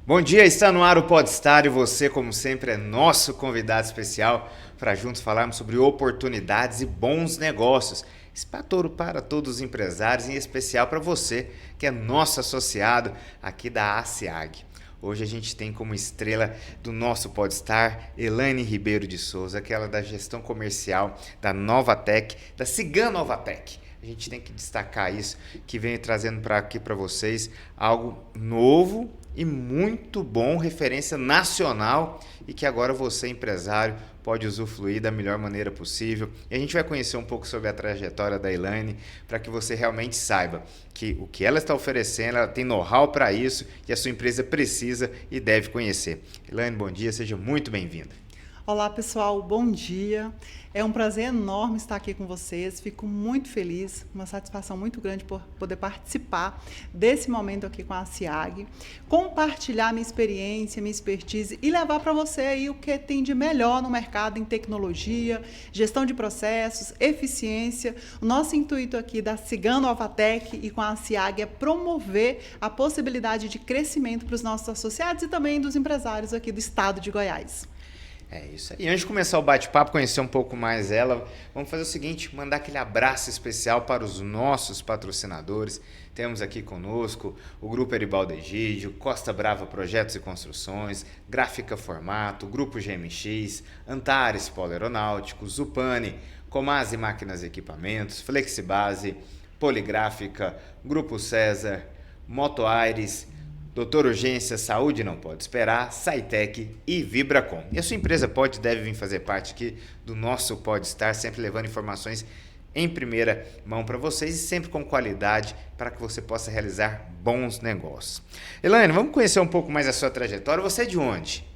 Bom dia, está no ar o Podstar e você, como sempre, é nosso convidado especial para juntos falarmos sobre oportunidades e bons negócios. Para todos os empresários, em especial para você, que é nosso associado aqui da ACIAG. Hoje a gente tem como estrela do nosso Podstar Elaine Ribeiro de Souza, aquela da gestão comercial da Novatec, da Cigan Novatec. A gente tem que destacar isso, que venho trazendo aqui para vocês algo novo e muito bom, referência nacional, e que agora você, empresário, pode usufruir da melhor maneira possível. E a gente vai conhecer um pouco sobre a trajetória da Elaine, para que você realmente saiba que o que ela está oferecendo, ela tem know-how para isso, e a sua empresa precisa e deve conhecer. Elaine, bom dia, seja muito bem-vinda. Olá pessoal, bom dia. É um prazer enorme estar aqui com vocês. Fico muito feliz, uma satisfação muito grande por poder participar desse momento aqui com a CIAG, compartilhar minha experiência, minha expertise e levar para você aí o que tem de melhor no mercado em tecnologia, gestão de processos, eficiência. O nosso intuito aqui da Cigan Novatec e com a CIAG é promover a possibilidade de crescimento para os nossos associados e também dos empresários aqui do estado de Goiás. É isso aí. E antes de começar o bate-papo, conhecer um pouco mais ela, vamos fazer o seguinte, mandar aquele abraço especial para os nossos patrocinadores. Temos aqui conosco o Grupo Eribaldo Egídio, Costa Brava Projetos e Construções, Gráfica Formato, Grupo GMX, Antares Polo Aeronáutico, Zupani, Comase Máquinas e Equipamentos, Flexibase, Poligráfica, Grupo César, Moto Aires, Doutor Urgência, Saúde Não Pode Esperar, Saitec e Vibracom. E a sua empresa pode e deve vir fazer parte aqui do nosso Podstar, sempre levando informações em primeira mão para vocês e sempre com qualidade para que você possa realizar bons negócios. Elaine, vamos conhecer um pouco mais a sua trajetória. Você é de onde?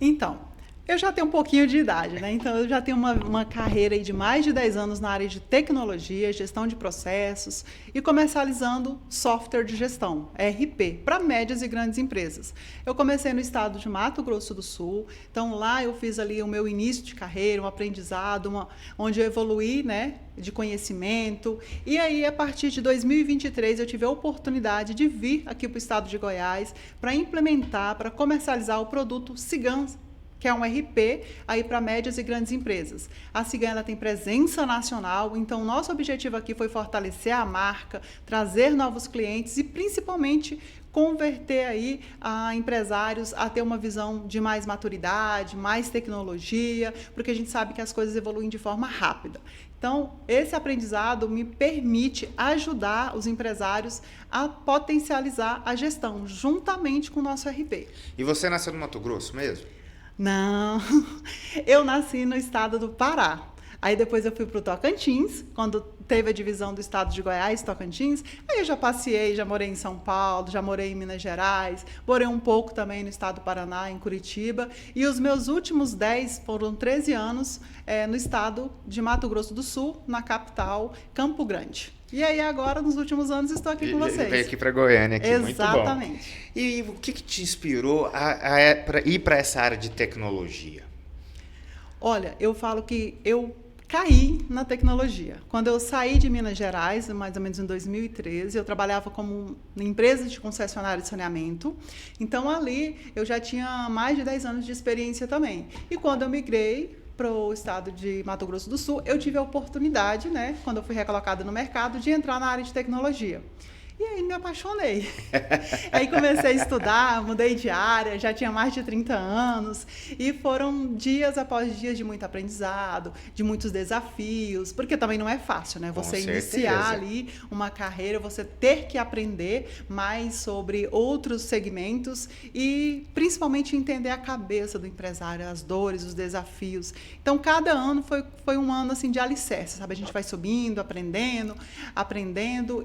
Então, eu já tenho um pouquinho de idade, né? Então, eu já tenho uma carreira aí de mais de 10 anos na área de tecnologia, gestão de processos e comercializando software de gestão, ERP, para médias e grandes empresas. Eu comecei no estado de Mato Grosso do Sul, então lá eu fiz ali o meu início de carreira, um aprendizado, onde eu evoluí, né, de conhecimento. E aí, a partir de 2023, eu tive a oportunidade de vir aqui para o estado de Goiás para implementar, para comercializar o produto Cigan, que é um RP aí para médias e grandes empresas. A Cigan tem presença nacional, então nosso objetivo aqui foi fortalecer a marca, trazer novos clientes e principalmente converter aí a empresários a ter uma visão de mais maturidade, mais tecnologia, porque a gente sabe que as coisas evoluem de forma rápida. Então, esse aprendizado me permite ajudar os empresários a potencializar a gestão, juntamente com o nosso RP. E você nasceu no Mato Grosso mesmo? Não, eu nasci no estado do Pará. Aí depois eu fui para o Tocantins, quando teve a divisão do estado de Goiás, Tocantins. Aí eu já passei, já morei em São Paulo, já morei em Minas Gerais, morei um pouco também no estado do Paraná, em Curitiba. E os meus últimos 10, foram 13 anos, no estado de Mato Grosso do Sul, na capital, Campo Grande. E aí agora, nos últimos anos, estou aqui com vocês. Veio aqui para Goiânia, aqui, Exatamente. Muito bom. E o que te inspirou a ir para essa área de tecnologia? Olha, eu falo que eu caí na tecnologia. Quando eu saí de Minas Gerais, mais ou menos em 2013, eu trabalhava como empresa de concessionária de saneamento. Então, ali, eu já tinha mais de 10 anos de experiência também. E quando eu migrei para o estado de Mato Grosso do Sul, eu tive a oportunidade, né, quando eu fui recolocada no mercado, de entrar na área de tecnologia. E aí me apaixonei. Aí comecei a estudar, mudei de área, já tinha mais de 30 anos. E foram dias após dias de muito aprendizado, de muitos desafios, porque também não é fácil, né? Você iniciar ali uma carreira, você ter que aprender mais sobre outros segmentos e principalmente entender a cabeça do empresário, as dores, os desafios. Então, cada ano foi um ano assim, de alicerce, sabe? A gente vai subindo, aprendendo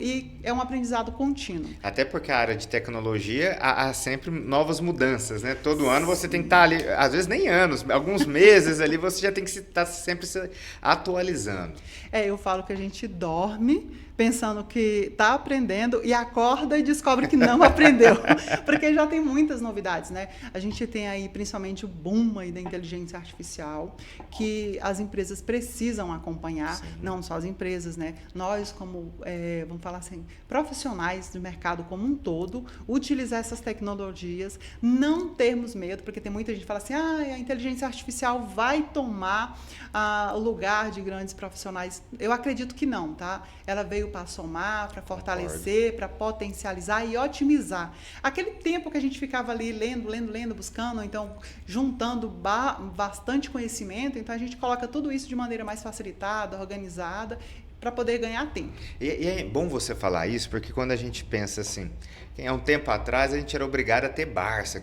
e é um aprendizado contínuo. Até porque a área de tecnologia há sempre novas mudanças, né? Todo ano você tem que estar ali, às vezes nem anos, alguns meses ali você já tem que estar sempre se atualizando. Eu falo que a gente dorme pensando que está aprendendo e acorda e descobre que não aprendeu, porque já tem muitas novidades, né? A gente tem aí principalmente o boom aí da inteligência artificial, que as empresas precisam acompanhar, sim, não só as empresas, né? Nós como, vamos falar assim, profissionais do mercado como um todo, utilizar essas tecnologias, não termos medo, porque tem muita gente que fala assim, a inteligência artificial vai tomar o lugar de grandes profissionais. Eu acredito que não, tá? Ela veio para somar, para fortalecer, para potencializar e otimizar. Aquele tempo que a gente ficava ali lendo, buscando, ou então juntando bastante conhecimento, então a gente coloca tudo isso de maneira mais facilitada, organizada, para poder ganhar tempo. E é bom você falar isso, porque quando a gente pensa assim, há um tempo atrás a gente era obrigado a ter Barça,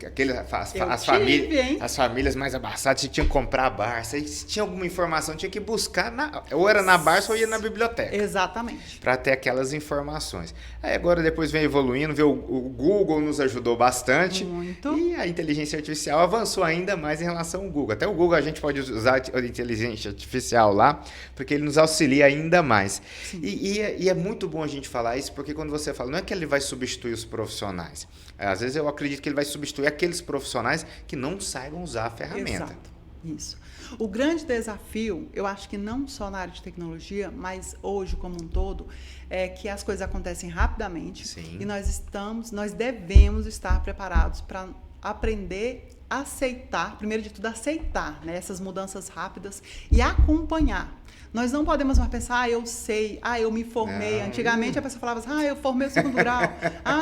as famílias mais abastadas tinham que comprar a Barça, e se tinha alguma informação tinha que buscar, ou era na Barça ou ia na biblioteca. Exatamente. Para ter aquelas informações. Aí agora depois vem evoluindo, o Google nos ajudou bastante. Muito. E a inteligência artificial avançou ainda mais em relação ao Google. Até o Google a gente pode usar a inteligência artificial lá, porque ele nos auxilia ainda mais. E é muito bom a gente falar isso, porque quando você fala, não é que ele vai substituir os profissionais. Às vezes eu acredito que ele vai substituir aqueles profissionais que não saibam usar a ferramenta. Exato, isso. O grande desafio, eu acho que não só na área de tecnologia, mas hoje como um todo, é que as coisas acontecem rapidamente. Sim. E nós devemos estar preparados para aprender, aceitar, primeiro de tudo aceitar, né, essas mudanças rápidas e acompanhar. Nós não podemos mais pensar, eu sei, eu me formei. Não. Antigamente a pessoa falava assim, eu formei o segundo grau,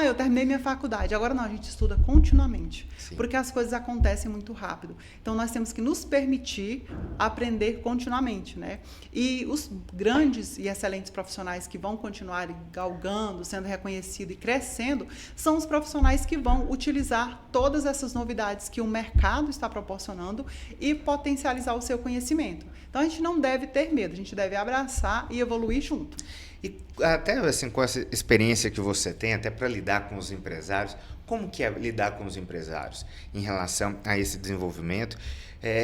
eu terminei minha faculdade. Agora não, a gente estuda continuamente, sim, porque as coisas acontecem muito rápido. Então nós temos que nos permitir aprender continuamente, né? E os grandes e excelentes profissionais que vão continuar galgando, sendo reconhecidos e crescendo, são os profissionais que vão utilizar todas essas novidades que o mercado está proporcionando e potencializar o seu conhecimento. Então a gente não deve ter medo, a gente deve abraçar e evoluir junto. E até assim, com essa experiência que você tem, até para lidar com os empresários, como que é lidar com os empresários em relação a esse desenvolvimento?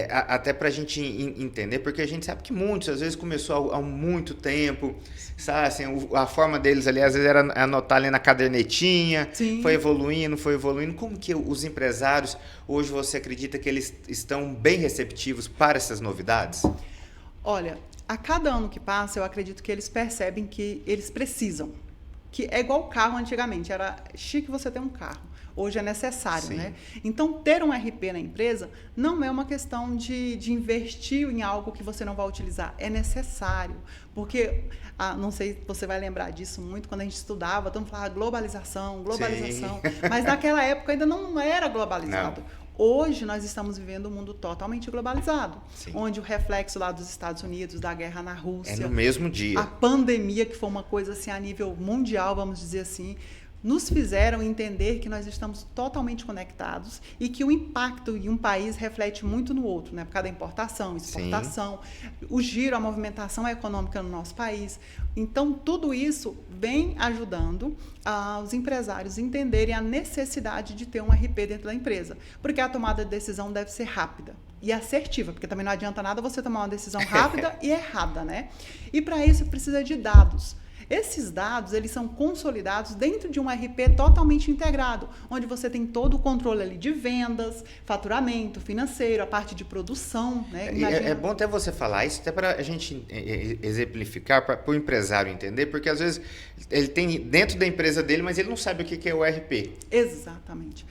Até para a gente entender, porque a gente sabe que muitos, às vezes começou há muito tempo, sabe? Assim, a forma deles ali, às vezes era anotar ali na cadernetinha, sim, foi evoluindo. Como que os empresários, hoje você acredita que eles estão bem receptivos para essas novidades? Olha, a cada ano que passa, eu acredito que eles percebem que eles precisam. Que é igual o carro antigamente, era chique você ter um carro. Hoje é necessário, sim, né? Então, ter um RP na empresa não é uma questão de investir em algo que você não vai utilizar. É necessário. Porque, não sei se você vai lembrar disso muito, quando a gente estudava, todo mundo falava globalização. Sim. Mas naquela época ainda não era globalizado. Não. Hoje nós estamos vivendo um mundo totalmente globalizado, sim, onde o reflexo lá dos Estados Unidos, da guerra na Rússia, é no mesmo dia, a pandemia, que foi uma coisa assim a nível mundial, vamos dizer assim, nos fizeram entender que nós estamos totalmente conectados e que o impacto em um país reflete muito no outro, né? Por causa da importação, exportação, sim, o giro, a movimentação econômica no nosso país. Então, tudo isso vem ajudando os empresários a entenderem a necessidade de ter um RP dentro da empresa, porque a tomada de decisão deve ser rápida e assertiva, porque também não adianta nada você tomar uma decisão rápida e errada, né? E para isso precisa de dados. Esses dados, eles são consolidados dentro de um RP totalmente integrado, onde você tem todo o controle ali de vendas, faturamento, financeiro, a parte de produção, né? É bom até você falar isso, até para a gente exemplificar, para o empresário entender, porque às vezes ele tem dentro da empresa dele, mas ele não sabe o que é o RP. Exatamente.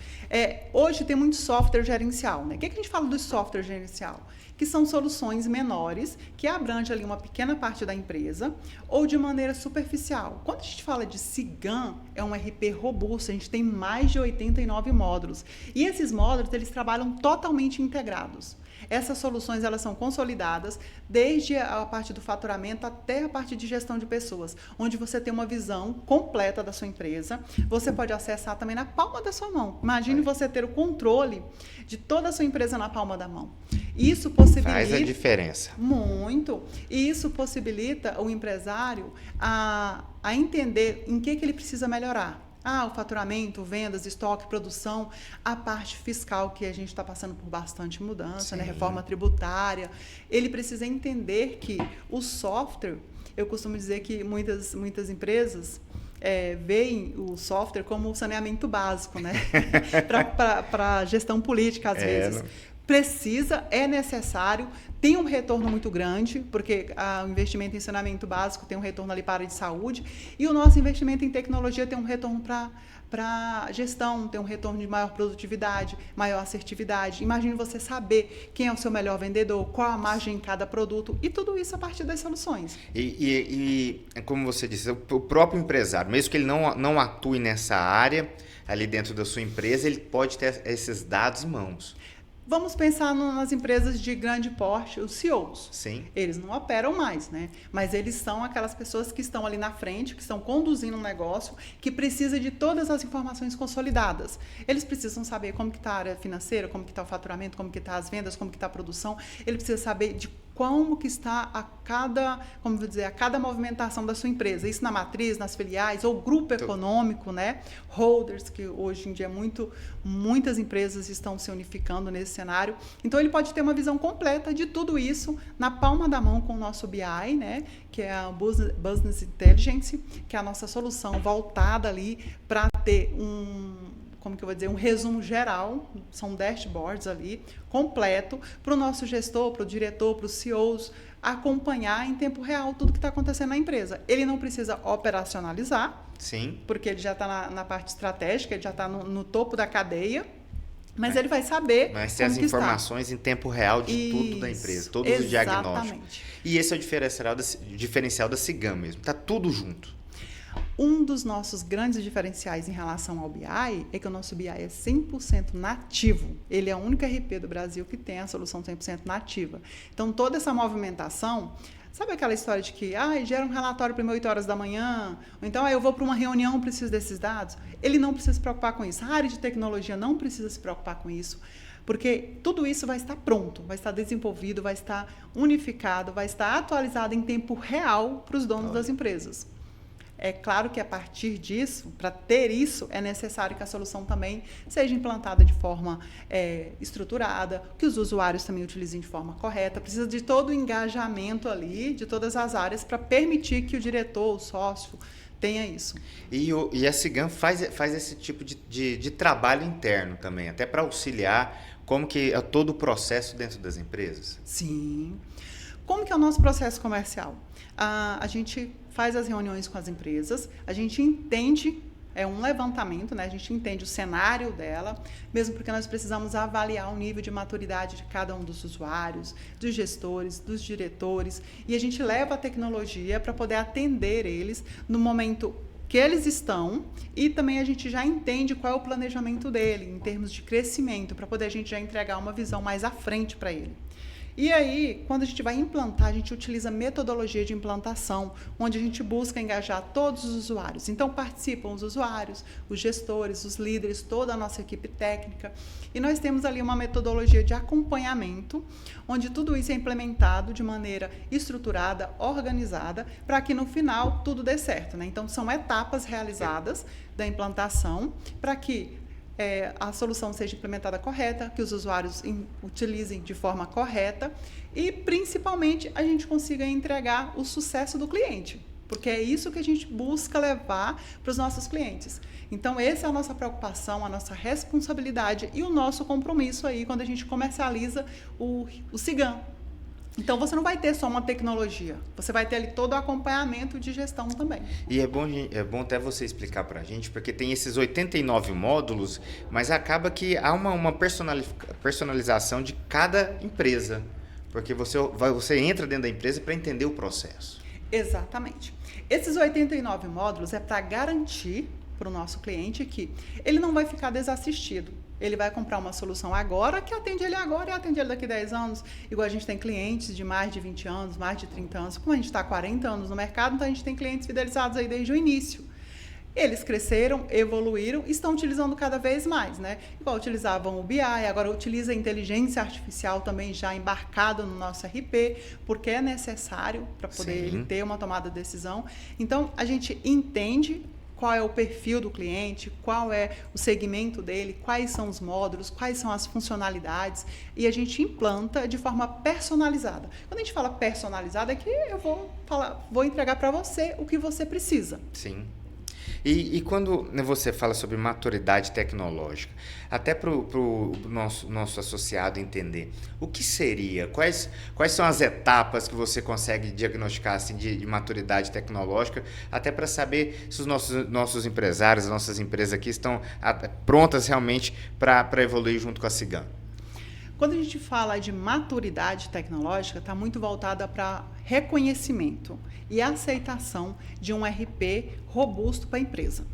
Hoje tem muito software gerencial, né? O que a gente fala do software gerencial? Que são soluções menores que abrangem ali uma pequena parte da empresa ou de maneira superficial. Quando a gente fala de SIGAM, é um RP robusto, a gente tem mais de 89 módulos. E esses módulos, eles trabalham totalmente integrados. Essas soluções, elas são consolidadas desde a parte do faturamento até a parte de gestão de pessoas, onde você tem uma visão completa da sua empresa. Você pode acessar também na palma da sua mão. Imagine você ter o controle de toda a sua empresa na palma da mão. Isso possibilita... Faz a diferença. Muito. E isso possibilita o empresário a entender em que ele precisa melhorar. O faturamento, vendas, estoque, produção, a parte fiscal, que a gente está passando por bastante mudança, né? Reforma tributária. Ele precisa entender que o software, eu costumo dizer que muitas empresas veem o software como o saneamento básico, né? Para gestão política, às vezes. É necessário, tem um retorno muito grande, porque o investimento em saneamento básico tem um retorno ali para a área de saúde, e o nosso investimento em tecnologia tem um retorno para gestão, tem um retorno de maior produtividade, maior assertividade. Imagine você saber quem é o seu melhor vendedor, qual a margem em cada produto, e tudo isso a partir das soluções. E como você disse, o próprio empresário, mesmo que ele não atue nessa área, ali dentro da sua empresa, ele pode ter esses dados em mãos. Vamos pensar nas empresas de grande porte, os CEOs. Sim. Eles não operam mais, né? Mas eles são aquelas pessoas que estão ali na frente, que estão conduzindo um negócio, que precisa de todas as informações consolidadas. Eles precisam saber como que está a área financeira, como que está o faturamento, como que está as vendas, como que está a produção. Ele precisa saber de como que está a cada movimentação da sua empresa. Isso na matriz, nas filiais, ou grupo econômico, né? Holders, que hoje em dia muitas empresas estão se unificando nesse cenário. Então, ele pode ter uma visão completa de tudo isso na palma da mão com o nosso BI, né? Que é a Business Intelligence, que é a nossa solução voltada ali para ter um resumo geral, são dashboards ali, completo, para o nosso gestor, para o diretor, para os CEOs, acompanhar em tempo real tudo que está acontecendo na empresa. Ele não precisa operacionalizar, sim, porque ele já está na parte estratégica, ele já está no topo da cadeia, mas ele vai saber mas tem as informações em tempo real de tudo da empresa, todos os diagnósticos. E esse é o diferencial da Cigam mesmo, está tudo junto. Um dos nossos grandes diferenciais em relação ao BI é que o nosso BI é 100% nativo. Ele é o único RP do Brasil que tem a solução 100% nativa. Então, toda essa movimentação, sabe aquela história de que gera um relatório para 8 horas da manhã, ou então eu vou para uma reunião, preciso desses dados? Ele não precisa se preocupar com isso. A área de tecnologia não precisa se preocupar com isso, porque tudo isso vai estar pronto, vai estar desenvolvido, vai estar unificado, vai estar atualizado em tempo real para os donos das empresas. É claro que a partir disso, para ter isso, é necessário que a solução também seja implantada de forma estruturada, que os usuários também utilizem de forma correta. Precisa de todo o engajamento ali, de todas as áreas, para permitir que o diretor, o sócio, tenha isso. E a Cigam faz esse tipo de trabalho interno também, até para auxiliar como que é todo o processo dentro das empresas? Sim. Como que é o nosso processo comercial? A gente faz as reuniões com as empresas, a gente entende, é um levantamento, né? A gente entende o cenário dela, mesmo porque nós precisamos avaliar o nível de maturidade de cada um dos usuários, dos gestores, dos diretores, e a gente leva a tecnologia para poder atender eles no momento que eles estão, e também a gente já entende qual é o planejamento dele em termos de crescimento, para poder a gente já entregar uma visão mais à frente para ele. E aí, quando a gente vai implantar, a gente utiliza metodologia de implantação, onde a gente busca engajar todos os usuários. Então, participam os usuários, os gestores, os líderes, toda a nossa equipe técnica. E nós temos ali uma metodologia de acompanhamento, onde tudo isso é implementado de maneira estruturada, organizada, para que no final tudo dê certo, né? Então, são etapas realizadas da implantação para que a solução seja implementada correta, que os usuários utilizem de forma correta e, principalmente, a gente consiga entregar o sucesso do cliente, porque é isso que a gente busca levar para os nossos clientes. Então, essa é a nossa preocupação, a nossa responsabilidade e o nosso compromisso aí quando a gente comercializa o Cigam. Então, você não vai ter só uma tecnologia, você vai ter ali todo o acompanhamento de gestão também. E é bom até você explicar para a gente, porque tem esses 89 módulos, mas acaba que há uma personalização de cada empresa, porque você entra dentro da empresa para entender o processo. Exatamente. Esses 89 módulos é para garantir para o nosso cliente que ele não vai ficar desassistido. Ele vai comprar uma solução agora que atende ele agora e atende ele daqui a 10 anos. Igual a gente tem clientes de mais de 20 anos, mais de 30 anos. Como a gente está há 40 anos no mercado, então a gente tem clientes fidelizados aí desde o início. Eles cresceram, evoluíram e estão utilizando cada vez mais, né? Igual utilizavam o BI, agora utiliza a inteligência artificial também já embarcado no nosso RP, porque é necessário para poder ele ter uma tomada de decisão. Então, a gente entende qual é o perfil do cliente, qual é o segmento dele, quais são os módulos, quais são as funcionalidades, e a gente implanta de forma personalizada. Quando a gente fala personalizada, é que eu vou entregar para você o que você precisa. Sim. E quando você fala sobre maturidade tecnológica, até para o nosso associado entender, o que seria? Quais são as etapas que você consegue diagnosticar assim, de maturidade tecnológica, até para saber se os nossos empresários, as nossas empresas aqui estão prontas realmente para evoluir junto com a Cigam? Quando a gente fala de maturidade tecnológica, está muito voltada para reconhecimento e aceitação de um RP robusto para a empresa.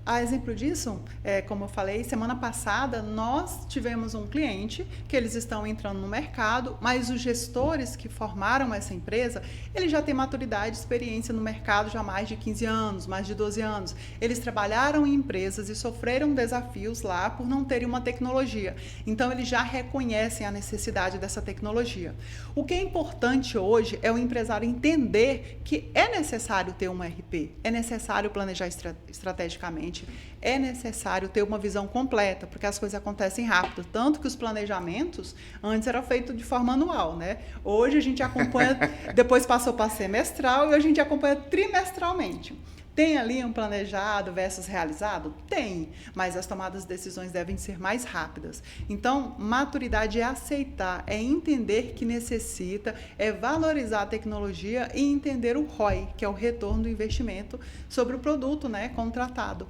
A exemplo disso, como eu falei, semana passada nós tivemos um cliente que eles estão entrando no mercado, mas os gestores que formaram essa empresa, eles já têm maturidade e experiência no mercado já há mais de 15 anos, mais de 12 anos. Eles trabalharam em empresas e sofreram desafios lá por não terem uma tecnologia. Então, eles já reconhecem a necessidade dessa tecnologia. O que é importante hoje é o empresário entender que é necessário ter um RP, é necessário planejar estrategicamente, é necessário ter uma visão completa, porque as coisas acontecem rápido, tanto que os planejamentos antes eram feitos de forma anual, né? Hoje a gente acompanha, depois passou para semestral e hoje a gente acompanha trimestralmente. Tem ali um planejado versus realizado? Tem, mas as tomadas de decisões devem ser mais rápidas. Então, maturidade é aceitar, é entender que necessita, é valorizar a tecnologia e entender o ROI, que é o retorno do investimento sobre o produto, né, contratado.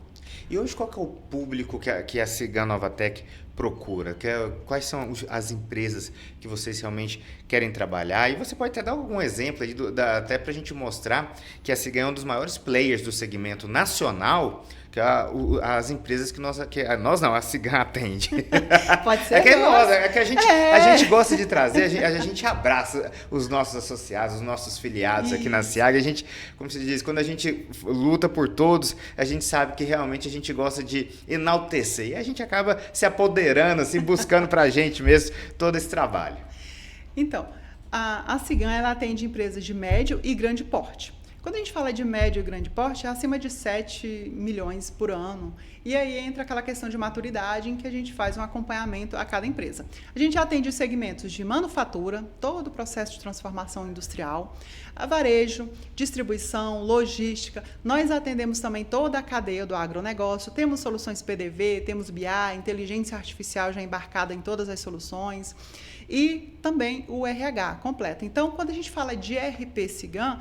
E hoje qual que é o público que a Cigam Novatec procura? Quais são as empresas que vocês realmente querem trabalhar? E você pode até dar algum exemplo aí, até para a gente mostrar que a Cigam é um dos maiores players do segmento nacional, que as empresas a Cigam atende. Pode ser. A gente gosta de trazer, a gente abraça os nossos associados, os nossos filiados aqui na CIAG. A gente, como se diz, quando a gente luta por todos, a gente sabe que realmente a gente gosta de enaltecer. E a gente acaba se apoderando, assim, buscando para a gente mesmo todo esse trabalho. Então, a Cigam ela atende empresas de médio e grande porte. Quando a gente fala de médio e grande porte, é acima de 7 milhões por ano. E aí entra aquela questão de maturidade em que a gente faz um acompanhamento a cada empresa. A gente atende os segmentos de manufatura, todo o processo de transformação industrial, a varejo, distribuição, logística. Nós atendemos também toda a cadeia do agronegócio. Temos soluções PDV, temos BI, inteligência artificial já embarcada em todas as soluções. E também o RH completo. Então, quando a gente fala de RP Cigam,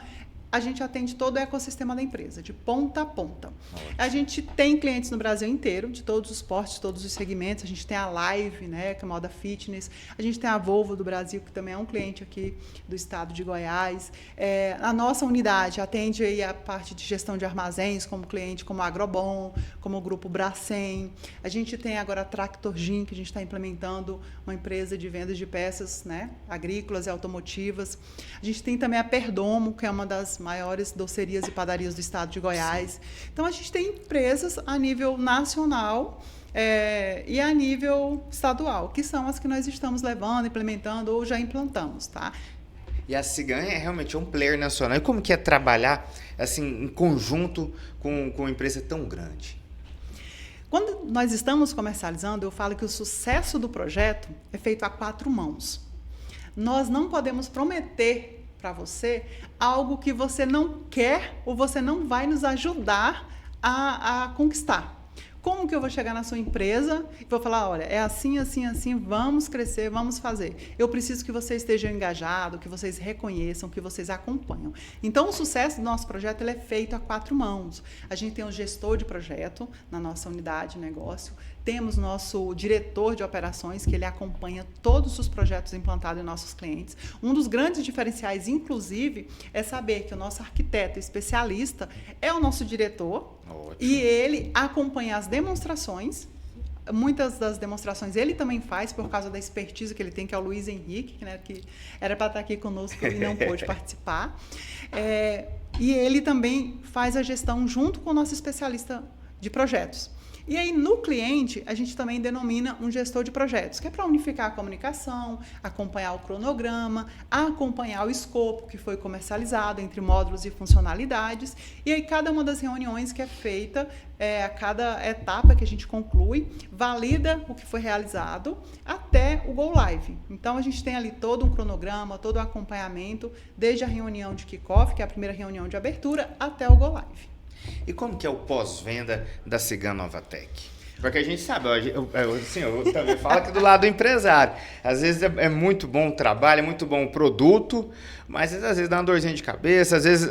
a gente atende todo o ecossistema da empresa, de ponta a ponta. Ótimo. A gente tem clientes no Brasil inteiro, de todos os portes, todos os segmentos. A gente tem a Live, né, que é moda fitness. A gente tem a Volvo do Brasil, que também é um cliente aqui do estado de Goiás. A nossa unidade atende aí a parte de gestão de armazéns, como cliente, como a Agrobon, como o Grupo Bracem. A gente tem agora a Tractorgin, que a gente está implementando, uma empresa de vendas de peças, né, agrícolas e automotivas. A gente tem também a Perdomo, que é uma das maiores docerias e padarias do estado de Goiás. Então, a gente tem empresas a nível nacional e a nível estadual, que são as que nós estamos levando, implementando ou já implantamos, tá? E a Cigam é realmente um player nacional. E como que é trabalhar assim, em conjunto com uma empresa tão grande? Quando nós estamos comercializando, eu falo que o sucesso do projeto é feito a 4 mãos. Nós não podemos prometer para você algo que você não quer ou você não vai nos ajudar a conquistar. Como que eu vou chegar na sua empresa e vou falar, olha, é assim, assim, assim, vamos crescer, vamos fazer. Eu preciso que vocês estejam engajados, que vocês reconheçam, que vocês acompanham. Então, o sucesso do nosso projeto ele é feito a 4 mãos. A gente tem um gestor de projeto na nossa unidade de negócio, temos nosso diretor de operações, que ele acompanha todos os projetos implantados em nossos clientes. Um dos grandes diferenciais, inclusive, é saber que o nosso arquiteto especialista é o nosso diretor. Ótimo. E ele acompanha as demonstrações. Muitas das demonstrações ele também faz por causa da expertise que ele tem, que é o Luiz Henrique, né, que era para estar aqui conosco e não pôde participar. E ele também faz a gestão junto com o nosso especialista de projetos. E aí, no cliente, a gente também denomina um gestor de projetos, que é para unificar a comunicação, acompanhar o cronograma, acompanhar o escopo que foi comercializado entre módulos e funcionalidades. E aí, cada uma das reuniões que é feita, a cada etapa que a gente conclui, valida o que foi realizado até o Go Live. Então, a gente tem ali todo um cronograma, todo o acompanhamento, desde a reunião de kickoff, que é a primeira reunião de abertura, até o Go Live. E como que é o pós-venda da Cigan Novatec? Porque a gente sabe, eu também falo aqui do lado do empresário. Às vezes é muito bom o trabalho, é muito bom o produto, mas às vezes dá uma dorzinha de cabeça, às vezes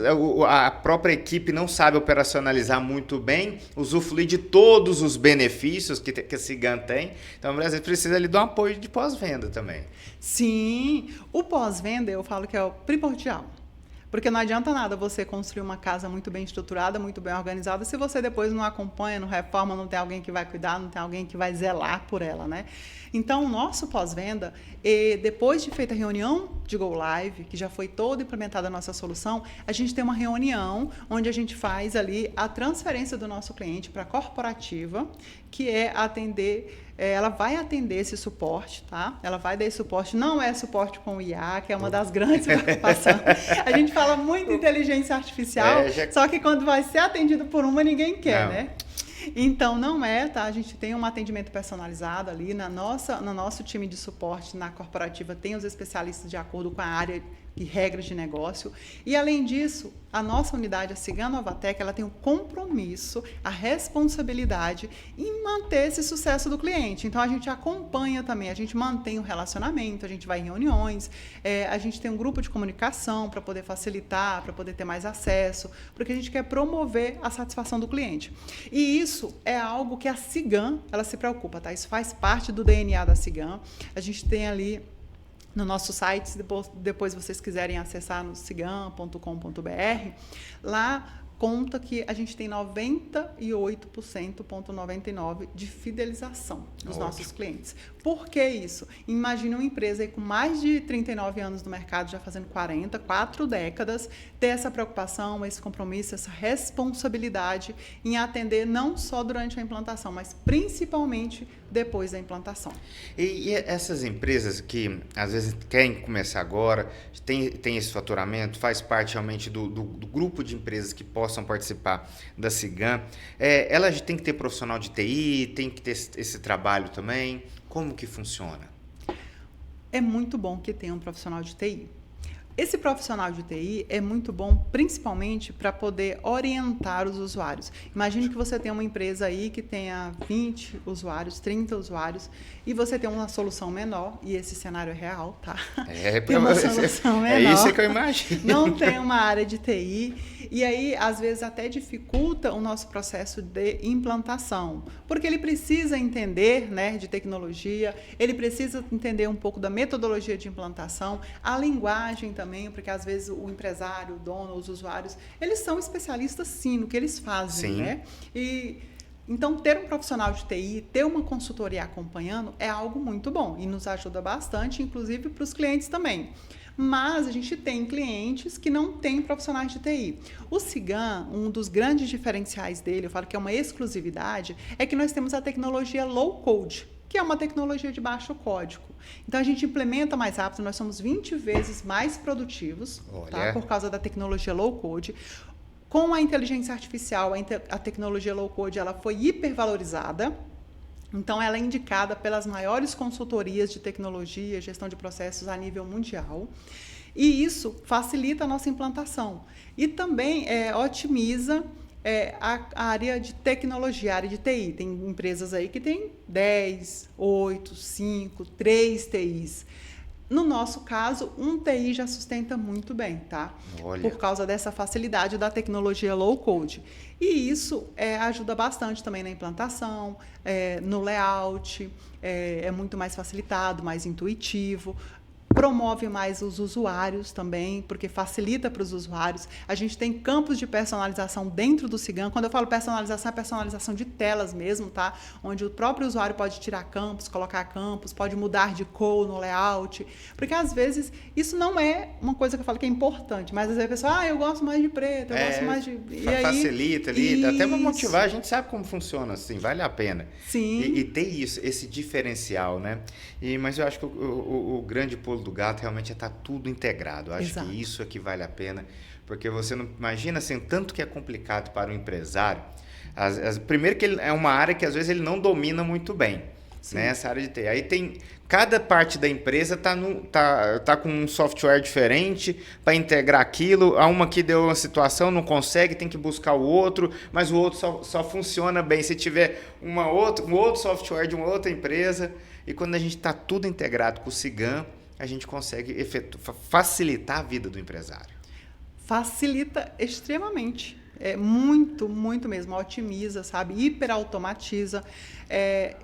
a própria equipe não sabe operacionalizar muito bem, usufruir de todos os benefícios que a Cigan tem. Então, às vezes precisa ali de um apoio de pós-venda também. Sim, o pós-venda eu falo que é o primordial. Porque não adianta nada você construir uma casa muito bem estruturada, muito bem organizada, se você depois não acompanha, não reforma, não tem alguém que vai cuidar, não tem alguém que vai zelar por ela, né? Então, o nosso pós-venda, depois de feita a reunião de Go Live, que já foi toda implementada a nossa solução, a gente tem uma reunião onde a gente faz ali a transferência do nosso cliente para a corporativa, que é atender, ela vai atender esse suporte, tá? Ela vai dar esse suporte, não é suporte com IA, que é uma das grandes preocupações. A gente fala muito inteligência artificial, só que quando vai ser atendido por uma, ninguém quer, né? Então, não é, tá? A gente tem um atendimento personalizado ali. No nosso time de suporte, na corporativa, tem os especialistas de acordo com a área e regras de negócio. E, além disso, a nossa unidade, a Cigan Novatec, ela tem o compromisso, a responsabilidade em manter esse sucesso do cliente. Então, a gente acompanha também, a gente mantém o relacionamento, a gente vai em reuniões, a gente tem um grupo de comunicação para poder facilitar, para poder ter mais acesso, porque a gente quer promover a satisfação do cliente. E isso é algo que a Cigan, ela se preocupa, tá? Isso faz parte do DNA da Cigan. A gente tem ali no nosso site, se depois vocês quiserem acessar no cigan.com.br, lá conta que a gente tem 98,99% de fidelização dos nossos clientes. Por que isso? Imagine uma empresa aí com mais de 39 anos no mercado, já fazendo 4 décadas, ter essa preocupação, esse compromisso, essa responsabilidade em atender não só durante a implantação, mas principalmente depois da implantação. E essas empresas que às vezes querem começar agora, tem esse faturamento, faz parte realmente do grupo de empresas que possam participar da Cigan, elas têm que ter profissional de TI, tem que ter esse trabalho também. Como que funciona? É muito bom que tenha um profissional de TI. Esse profissional de TI é muito bom, principalmente para poder orientar os usuários. Imagine que você tem uma empresa aí que tenha 20 usuários, 30 usuários, e você tem uma solução menor, e esse cenário é real, tá? Tem uma solução menor. É isso que eu imagino. Não tem uma área de TI, e aí, às vezes, até dificulta o nosso processo de implantação, porque ele precisa entender, né, de tecnologia, ele precisa entender um pouco da metodologia de implantação, a linguagem também, porque às vezes o empresário, o dono, os usuários, eles são especialistas sim no que eles fazem, sim, né? Então, ter um profissional de TI, ter uma consultoria acompanhando é algo muito bom e nos ajuda bastante, inclusive para os clientes também. Mas a gente tem clientes que não têm profissionais de TI. O Cigan, um dos grandes diferenciais dele, eu falo que é uma exclusividade, é que nós temos a tecnologia low code, que é uma tecnologia de baixo código. Então, a gente implementa mais rápido, nós somos 20 vezes mais produtivos, tá? Por causa da tecnologia low code. Com a inteligência artificial, a tecnologia low code ela foi hipervalorizada. Então, ela é indicada pelas maiores consultorias de tecnologia, gestão de processos a nível mundial. E isso facilita a nossa implantação. E também otimiza a área de tecnologia, a área de TI. Tem empresas aí que tem 10, 8, 5, 3 TIs. No nosso caso, um TI já sustenta muito bem, tá? Olha. Por causa dessa facilidade da tecnologia low code. E isso ajuda bastante também na implantação, no layout, é muito mais facilitado, mais intuitivo. promove mais os usuários também, porque facilita para os usuários. A gente tem campos de personalização dentro do Cigam. Quando eu falo personalização, é personalização de telas mesmo, tá? Onde o próprio usuário pode tirar campos, colocar campos, pode mudar de cor no layout, porque às vezes isso não é uma coisa que eu falo que é importante, mas às vezes a pessoa, eu gosto mais de preto, eu gosto mais de... E aí, facilita ali, até para motivar, a gente sabe como funciona, assim, vale a pena. Sim. E ter isso, esse diferencial, né? Mas eu acho que o grande pulo do gato realmente é estar tudo integrado. Eu acho Exato. que isso é que vale a pena, porque você não imagina assim, tanto que é complicado para o empresário. Primeiro que é uma área que às vezes ele não domina muito bem, né? Essa área de TI. Aí tem cada parte da empresa tá com um software diferente para integrar aquilo. A uma que deu uma situação não consegue, tem que buscar o outro, mas o outro só funciona bem se tiver um outro software de uma outra empresa. E quando a gente está tudo integrado com o Cigam, a gente consegue facilitar a vida do empresário. Facilita extremamente. É muito, muito mesmo. Otimiza, sabe? Hiperautomatiza.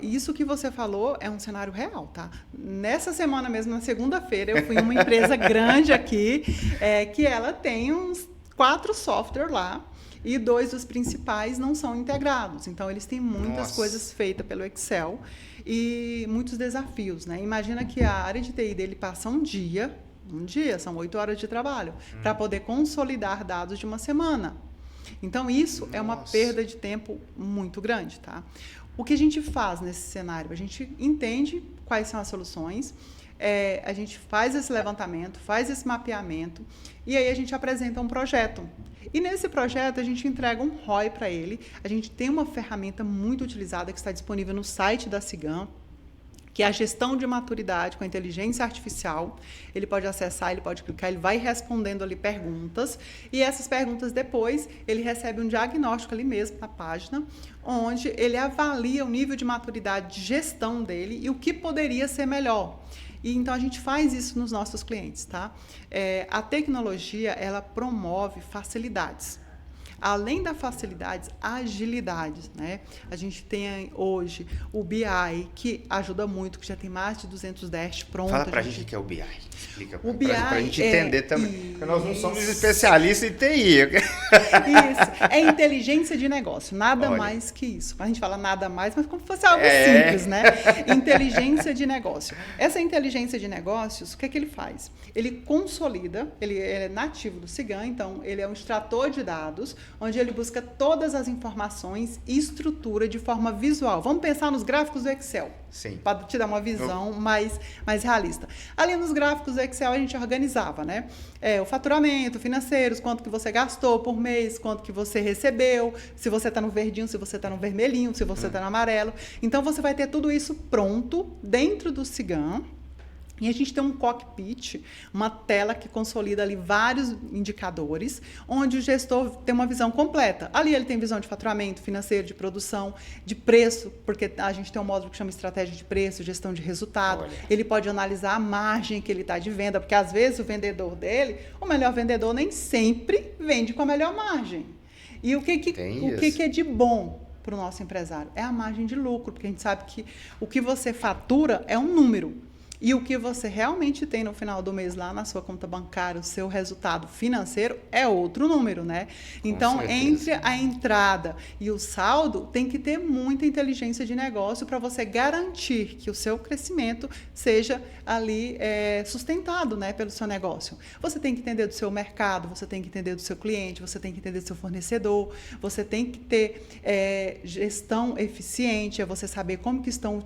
Isso que você falou é um cenário real, tá? Nessa semana mesmo, na segunda-feira, eu fui em uma empresa grande aqui, que ela tem uns 4 softwares lá. E 2 dos principais não são integrados. Então, eles têm muitas coisas feitas pelo Excel e muitos desafios, né? Imagina que a área de TI dele passa um dia, são 8 horas de trabalho, para poder consolidar dados de uma semana. Então, isso é uma perda de tempo muito grande, tá? O que a gente faz nesse cenário? A gente entende quais são as soluções, a gente faz esse levantamento, faz esse mapeamento, e aí a gente apresenta um projeto. E nesse projeto a gente entrega um ROI para ele. A gente tem uma ferramenta muito utilizada que está disponível no site da Cigam, que é a gestão de maturidade com a inteligência artificial. Ele pode acessar, ele pode clicar, ele vai respondendo ali perguntas, e essas perguntas depois ele recebe um diagnóstico ali mesmo na página, onde ele avalia o nível de maturidade de gestão dele e o que poderia ser melhor. E então a gente faz isso nos nossos clientes, tá? A tecnologia, ela promove facilidades. Além da facilidades, agilidades, né? A gente tem hoje o BI, que ajuda muito, que já tem mais de 200 dashboards prontos. Fala pra gente o que é o BI. Explica o BI pra gente entender também. Porque nós não isso. somos especialistas em TI. Isso. É inteligência de negócio. Nada mais que isso. A gente fala nada mais, mas como se fosse algo simples, né? Inteligência de negócio. Essa inteligência de negócios, o que é que ele faz? Ele consolida, ele é nativo do Cigam, então ele é um extrator de dados, onde ele busca todas as informações e estrutura de forma visual. Vamos pensar nos gráficos do Excel. Sim. Para te dar uma visão mais realista. Ali nos gráficos do Excel a gente organizava, né? O faturamento, financeiros, quanto que você gastou por mês, quanto que você recebeu, se você está no verdinho, se você está no vermelhinho, se você está no amarelo. Então você vai ter tudo isso pronto dentro do Cigam. E a gente tem um cockpit, uma tela que consolida ali vários indicadores, onde o gestor tem uma visão completa. Ali ele tem visão de faturamento, financeiro, de produção, de preço, porque a gente tem um módulo que chama estratégia de preço, gestão de resultado. Olha. Ele pode analisar a margem que ele está de venda, porque às vezes o vendedor dele, o melhor vendedor nem sempre vende com a melhor margem. E o que é de bom para o nosso empresário? É a margem de lucro, porque a gente sabe que o que você fatura é um número. E o que você realmente tem no final do mês lá na sua conta bancária, o seu resultado financeiro, é outro número, né? Então, entre a entrada e o saldo, tem que ter muita inteligência de negócio para você garantir que o seu crescimento seja ali sustentado, né, pelo seu negócio. Você tem que entender do seu mercado, você tem que entender do seu cliente, você tem que entender do seu fornecedor, você tem que ter gestão eficiente, é você saber como que estão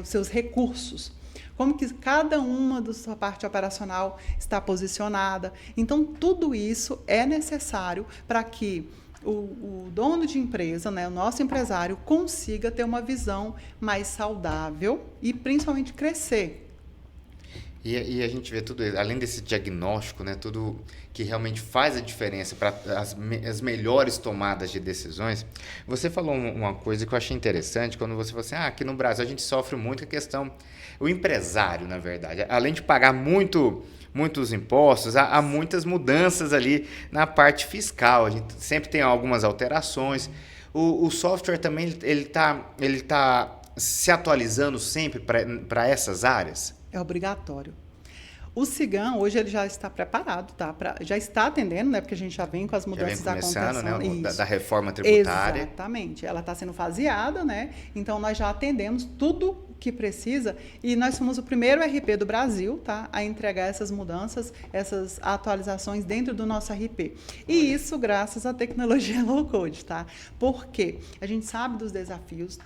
os seus recursos. Como que cada uma da sua parte operacional está posicionada. Então, tudo isso é necessário para que o dono de empresa, né, o nosso empresário, consiga ter uma visão mais saudável e, principalmente, crescer. E a gente vê tudo, além desse diagnóstico, né, tudo que realmente faz a diferença para as melhores tomadas de decisões. Você falou uma coisa que eu achei interessante, quando você falou assim, aqui no Brasil a gente sofre muito a questão, o empresário, na verdade, além de pagar muitos impostos, há muitas mudanças ali na parte fiscal, a gente sempre tem algumas alterações. O software também, ele tá se atualizando sempre para essas áreas? É obrigatório. O Cigan, hoje, ele já está preparado, tá? Já está atendendo, né? Porque a gente já vem com as mudanças já vem começando, acontecendo. né? Da reforma tributária. Exatamente. Ela está sendo faseada, né? Então, nós já atendemos tudo que precisa e nós somos o primeiro RP do Brasil, tá? A entregar essas mudanças, essas atualizações dentro do nosso RP. E isso graças à tecnologia low-code, tá? Porque a gente sabe dos desafios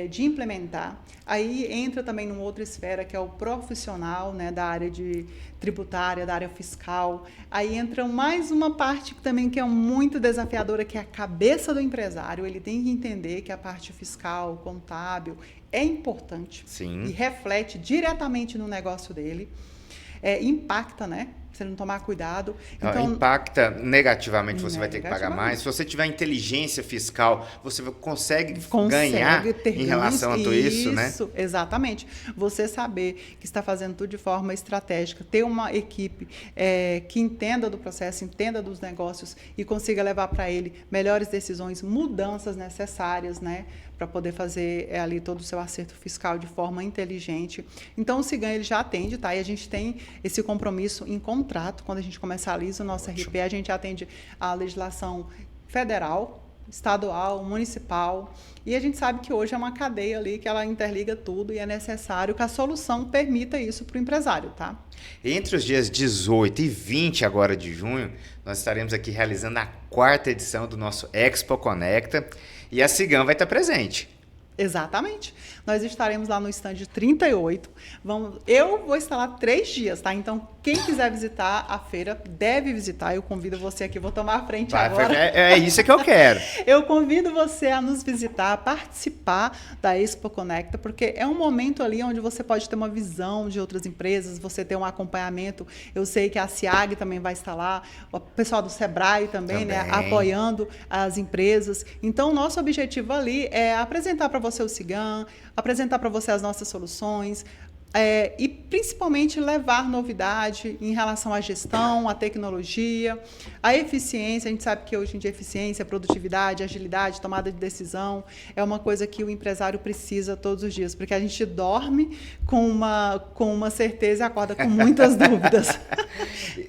de implementar. Aí entra também numa outra esfera, que é o profissional, né, da área de tributária, da área fiscal. Aí entra mais uma parte também que é muito desafiadora, que é a cabeça do empresário. Ele tem que entender que a parte fiscal, contábil, é importante. Sim. E reflete diretamente no negócio dele. Impacta, né? Se ele não tomar cuidado. Então, impacta negativamente, você vai ter que pagar mais. Se você tiver inteligência fiscal, você consegue ganhar em relação a tudo isso, né? Isso, exatamente. Você saber que está fazendo tudo de forma estratégica, ter uma equipe que entenda do processo, entenda dos negócios e consiga levar para ele melhores decisões, mudanças necessárias, né? Para poder fazer ali todo o seu acerto fiscal de forma inteligente. Então, o Cigan, ele já atende, tá? E a gente tem esse compromisso em contrato, quando a gente comercializa o nosso RP, a gente atende a legislação federal, estadual, municipal, e a gente sabe que hoje é uma cadeia ali que ela interliga tudo e é necessário que a solução permita isso para o empresário, tá? Entre os dias 18 e 20 agora de junho, nós estaremos aqui realizando a 4ª edição do nosso Expo Conecta e a Cigan vai estar presente. Exatamente. Nós estaremos lá no stand 38. Eu vou estar lá 3 dias, tá? Então, quem quiser visitar a feira, deve visitar. Eu convido você aqui, vou tomar a frente agora. É isso que eu quero. Eu convido você a nos visitar, a participar da Expo Conecta, porque é um momento ali onde você pode ter uma visão de outras empresas, você ter um acompanhamento. Eu sei que a SIAG também vai estar lá, o pessoal do Sebrae também, né? Apoiando as empresas. Então, o nosso objetivo ali é apresentar para você o Cigan, apresentar para você as nossas soluções, e principalmente levar novidade em relação à gestão, à tecnologia, à eficiência. A gente sabe que hoje em dia eficiência, produtividade, agilidade, tomada de decisão é uma coisa que o empresário precisa todos os dias, porque a gente dorme com uma certeza e acorda com muitas dúvidas.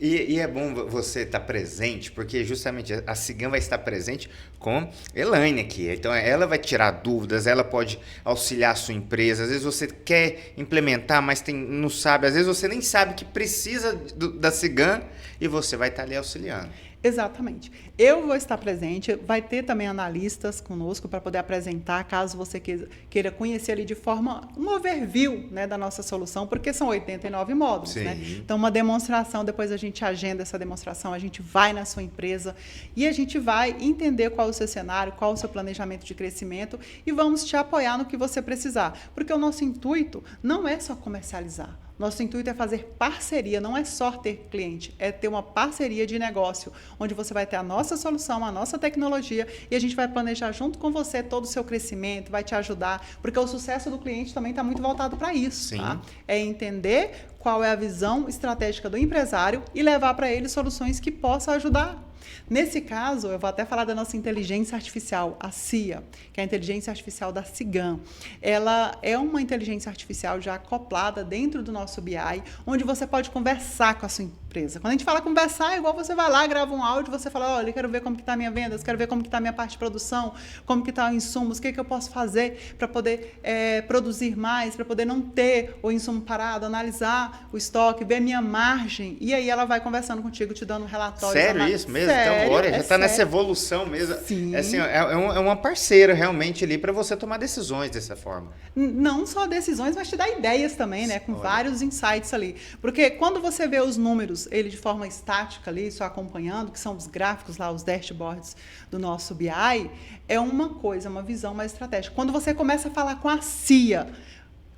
E é bom você estar presente, porque justamente a Cigan vai estar presente com Elaine aqui. Então ela vai tirar dúvidas, ela pode auxiliar a sua empresa. Às vezes você quer implementar, mas não sabe. Às vezes você nem sabe que precisa da Cigan e você vai estar ali auxiliando. Exatamente. Eu vou estar presente, vai ter também analistas conosco para poder apresentar, caso você queira conhecer ali de forma, um overview, né, da nossa solução, porque são 89 módulos, né? Então, uma demonstração, depois a gente agenda essa demonstração, a gente vai na sua empresa e a gente vai entender qual é o seu cenário, qual é o seu planejamento de crescimento e vamos te apoiar no que você precisar, porque o nosso intuito não é só comercializar. Nosso intuito é fazer parceria, não é só ter cliente, é ter uma parceria de negócio, onde você vai ter a nossa solução, a nossa tecnologia, e a gente vai planejar junto com você todo o seu crescimento, vai te ajudar, porque o sucesso do cliente também está muito voltado para isso. Sim. Tá? É entender qual é a visão estratégica do empresário e levar para ele soluções que possam ajudar. Nesse caso, eu vou até falar da nossa inteligência artificial, a CIA, que é a inteligência artificial da Cigan. Ela é uma inteligência artificial já acoplada dentro do nosso BI, onde você pode conversar com a sua empresa. Quando a gente fala conversar, é igual você vai lá, grava um áudio, você fala, olha, eu quero ver como que está a minha venda, quero ver como que está a minha parte de produção, como que está o insumos, o que eu posso fazer para poder produzir mais, para poder não ter o insumo parado, analisar o estoque, ver a minha margem, e aí ela vai conversando contigo, te dando relatórios. Sério isso mesmo? Sério, então, olha, já está nessa evolução mesmo. Sim. Assim, é uma parceira realmente ali para você tomar decisões dessa forma. Não só decisões, mas te dá ideias também, né? Com vários insights ali. Porque quando você vê os números, ele de forma estática ali, só acompanhando, que são os gráficos lá, os dashboards do nosso BI, é uma coisa, uma visão mais estratégica. Quando você começa a falar com a CIA,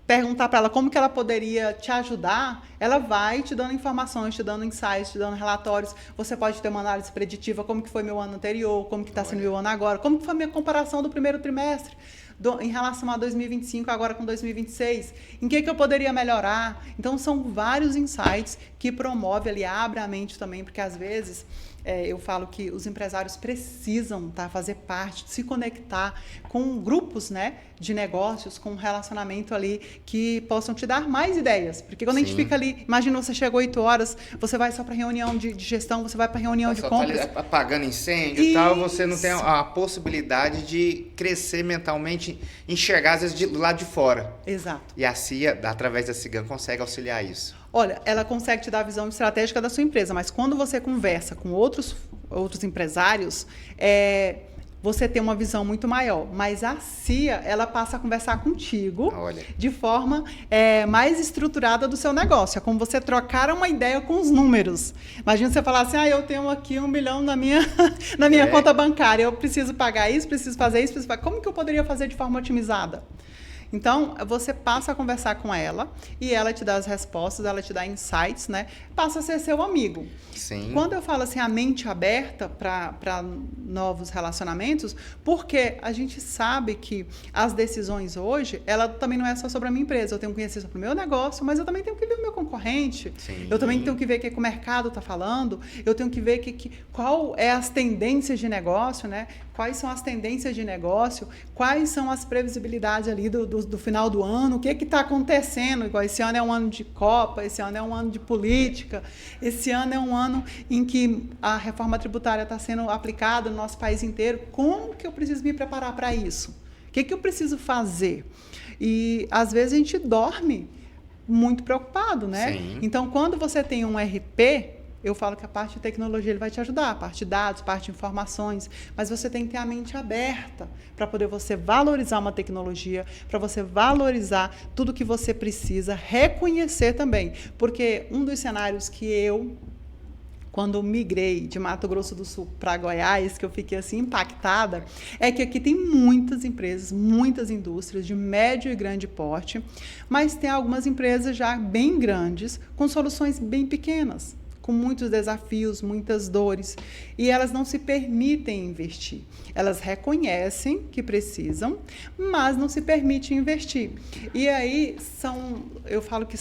perguntar para ela como que ela poderia te ajudar, ela vai te dando informações, te dando insights, te dando relatórios. Você pode ter uma análise preditiva, como que foi meu ano anterior, como que está sendo meu ano agora, como que foi a minha comparação do primeiro trimestre em relação a 2025, agora com 2026, em que eu poderia melhorar? Então, são vários insights que promove ali, abre a mente também, porque às vezes eu falo que os empresários precisam fazer parte, se conectar com grupos, né, de negócios, com um relacionamento ali que possam te dar mais ideias. Porque quando a gente fica ali, imagina você chegou 8 horas, você vai só para reunião de gestão, você vai para reunião de compras. Tá apagando incêndio e tal, você não tem a possibilidade de crescer mentalmente, enxergar às vezes do lado de fora. Exato. E a CIA, através da Cigan, consegue auxiliar isso. Olha, ela consegue te dar a visão estratégica da sua empresa, mas quando você conversa com outros empresários, você tem uma visão muito maior. Mas a CIA, ela passa a conversar contigo de forma mais estruturada do seu negócio. É como você trocar uma ideia com os números. Imagina você falar assim, eu tenho aqui 1 milhão na minha conta bancária, eu preciso pagar isso, preciso fazer isso, como que eu poderia fazer de forma otimizada? Então, você passa a conversar com ela e ela te dá as respostas, ela te dá insights, né? Passa a ser seu amigo. Sim. Quando eu falo assim, a mente aberta para novos relacionamentos, porque a gente sabe que as decisões hoje, ela também não é só sobre a minha empresa. Eu tenho que conhecer sobre o meu negócio, mas eu também tenho que ver o meu concorrente. Sim. Eu também tenho que ver o que o mercado está falando. Eu tenho que ver qual é as tendências de negócio, né? Quais são as tendências de negócio, quais são as previsibilidades ali do final do ano, o que está acontecendo. Igual esse ano é um ano de Copa, esse ano é um ano de política, esse ano é um ano em que a reforma tributária está sendo aplicada no nosso país inteiro. Como que eu preciso me preparar para isso? O que eu preciso fazer? E, às vezes, a gente dorme muito preocupado, né? Sim. Então, quando você tem um RP, eu falo que a parte de tecnologia ele vai te ajudar, a parte de dados, a parte de informações, mas você tem que ter a mente aberta para poder você valorizar uma tecnologia, para você valorizar tudo que você precisa, reconhecer também, porque um dos cenários que quando migrei de Mato Grosso do Sul para Goiás, que eu fiquei assim impactada, é que aqui tem muitas empresas, muitas indústrias de médio e grande porte, mas tem algumas empresas já bem grandes, com soluções bem pequenas, com muitos desafios, muitas dores, e elas não se permitem investir. Elas reconhecem que precisam, mas não se permitem investir. E aí eu falo que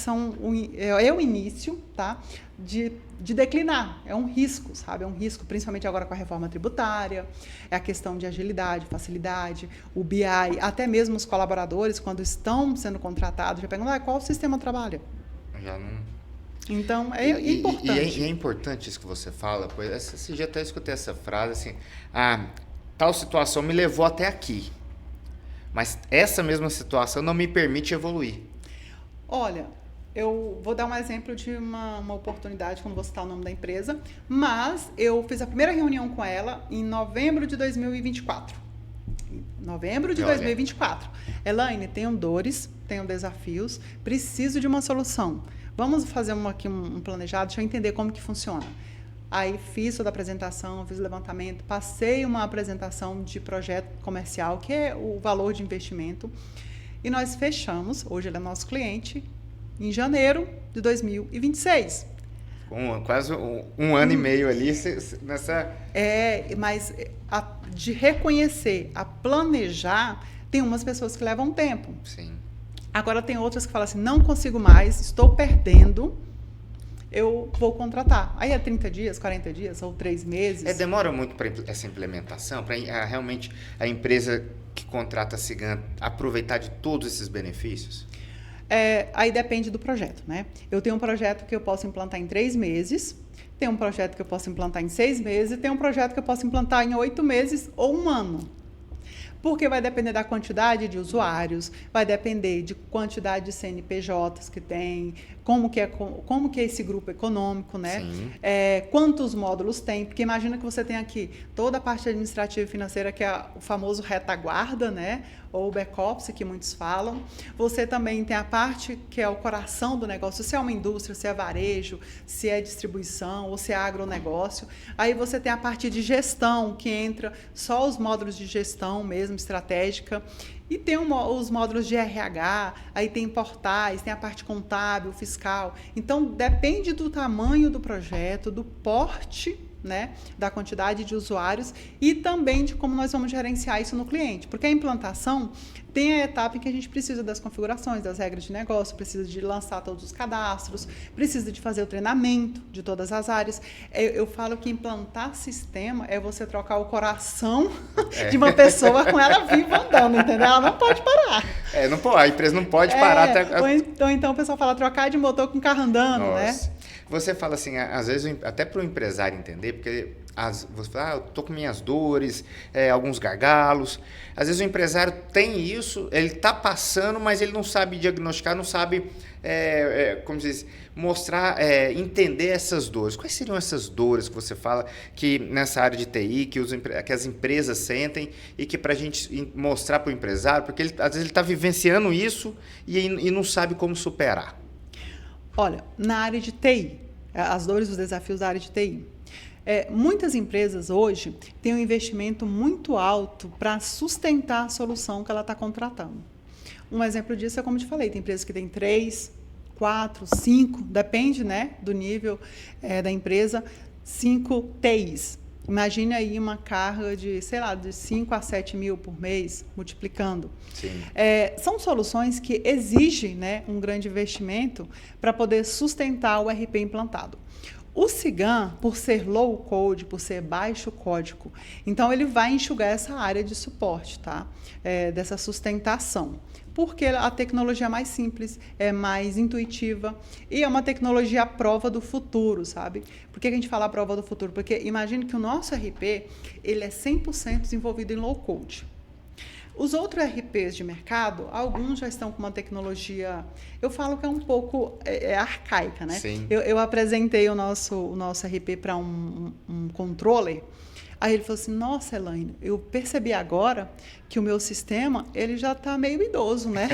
é o início, tá? De declinar, é um risco, sabe? É um risco, principalmente agora com a reforma tributária, é a questão de agilidade, facilidade, o BI, até mesmo os colaboradores, quando estão sendo contratados, já perguntam, qual sistema trabalha? Já não... Então, é importante. E é importante isso que você fala, pois esse dia até escutei essa frase, assim, tal situação me levou até aqui, mas essa mesma situação não me permite evoluir. Olha, eu vou dar um exemplo de uma oportunidade, quando vou citar o nome da empresa, mas eu fiz a primeira reunião com ela em novembro de 2024. Novembro de 2024. Elaine, tenho dores, tenho desafios, preciso de uma solução. Vamos fazer aqui um planejado, deixa eu entender como que funciona. Aí fiz toda a apresentação, fiz o levantamento, passei uma apresentação de projeto comercial, que é o valor de investimento, e nós fechamos, hoje ele é nosso cliente, em janeiro de 2026. Quase um ano e meio ali nessa... Mas de reconhecer, a planejar, tem umas pessoas que levam tempo. Sim. Agora tem outras que falam assim, não consigo mais, estou perdendo, eu vou contratar. Aí é 30 dias, 40 dias ou 3 meses. Demora muito para essa implementação, para realmente a empresa que contrata a Cigan aproveitar de todos esses benefícios? Aí depende do projeto, né? Eu tenho um projeto que eu posso implantar em 3 meses, tem um projeto que eu posso implantar em 6 meses, e tem um projeto que eu posso implantar em 8 meses ou 1 ano. Porque vai depender da quantidade de usuários, vai depender de quantidade de CNPJs que tem, como que é esse grupo econômico, né? Quantos módulos tem, porque imagina que você tem aqui toda a parte administrativa e financeira, que é o famoso retaguarda, né? Ou back-office, que muitos falam. Você também tem a parte que é o coração do negócio, se é uma indústria, se é varejo, se é distribuição ou se é agronegócio. Aí você tem a parte de gestão, que entra só os módulos de gestão mesmo, estratégica. E tem os módulos de RH, aí tem portais, tem a parte contábil, fiscal. Então, depende do tamanho do projeto, do porte, né, da quantidade de usuários e também de como nós vamos gerenciar isso no cliente. Porque a implantação tem a etapa em que a gente precisa das configurações, das regras de negócio, precisa de lançar todos os cadastros, precisa de fazer o treinamento de todas as áreas. Eu falo que implantar sistema é você trocar o coração de uma pessoa com ela viva andando, entendeu? Ela não pode parar. Não pode, a empresa não pode parar até... Ou então o pessoal fala trocar de motor com carro andando, Nossa. né? Você fala assim, às vezes, até para o empresário entender, porque você fala, eu tô com minhas dores, alguns gargalos. Às vezes o empresário tem isso, ele está passando, mas ele não sabe diagnosticar, não sabe, como diz, mostrar, entender essas dores. Quais seriam essas dores que você fala que nessa área de TI, que as empresas sentem e que para a gente mostrar para o empresário, porque às vezes ele está vivenciando isso e não sabe como superar? Olha, na área de TI, as dores e os desafios da área de TI. Muitas empresas hoje têm um investimento muito alto para sustentar a solução que ela está contratando. Um exemplo disso é, como eu te falei, tem empresas que têm 3, 4, 5, depende, né, do nível da empresa, 5 TIs. Imagine aí uma carga de, sei lá, de 5 a 7 mil por mês, multiplicando. Sim. São soluções que exigem, né, um grande investimento para poder sustentar o RP implantado. O Cigam, por ser low code, por ser baixo código, então ele vai enxugar essa área de suporte, tá? Dessa sustentação. Porque a tecnologia é mais simples, é mais intuitiva e é uma tecnologia à prova do futuro, sabe? Por que a gente fala à prova do futuro? Porque imagine que o nosso RP ele é 100% desenvolvido em low code. Os outros RPs de mercado, alguns já estão com uma tecnologia, eu falo que é um pouco arcaica, né? Sim. Eu apresentei o nosso RP para um controller. Aí ele falou assim, nossa, Elaine, eu percebi agora que o meu sistema, ele já está meio idoso, né?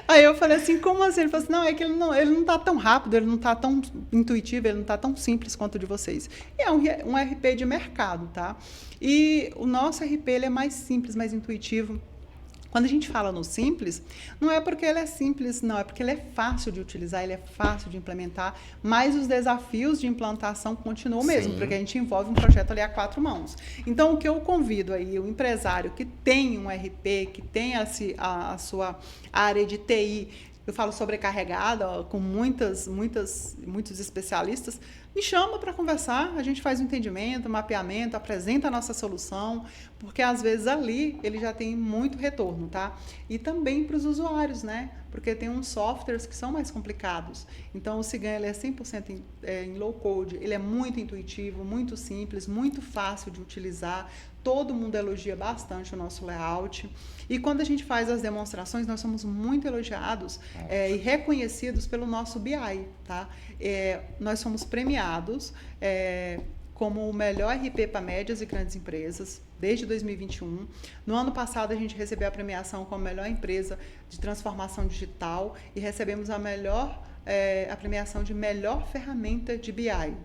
Aí eu falei assim, como assim? Ele falou assim, não, é que ele não está tão rápido, ele não está tão intuitivo, ele não está tão simples quanto o de vocês. E é um RP de mercado, tá? E o nosso RP, ele é mais simples, mais intuitivo. Quando a gente fala no simples, não é porque ele é simples, não, é porque ele é fácil de utilizar, ele é fácil de implementar, mas os desafios de implantação continuam mesmo, porque a gente envolve um projeto ali a 4 mãos. Então, o que eu convido aí, o empresário que tem um RP, que tem a sua área de TI, eu falo sobrecarregada, com muitos especialistas, me chama para conversar, a gente faz um entendimento, mapeamento, apresenta a nossa solução, porque às vezes ali ele já tem muito retorno, tá? E também para os usuários, né? Porque tem uns softwares que são mais complicados. Então o Cigam ele é 100% em low code, ele é muito intuitivo, muito simples, muito fácil de utilizar. Todo mundo elogia bastante o nosso layout. E quando a gente faz as demonstrações, nós somos muito elogiados e reconhecidos pelo nosso BI, tá? Nós somos premiados como o melhor RP para médias e grandes empresas desde 2021. No ano passado, a gente recebeu a premiação como melhor empresa de transformação digital e recebemos a premiação de melhor ferramenta de BI,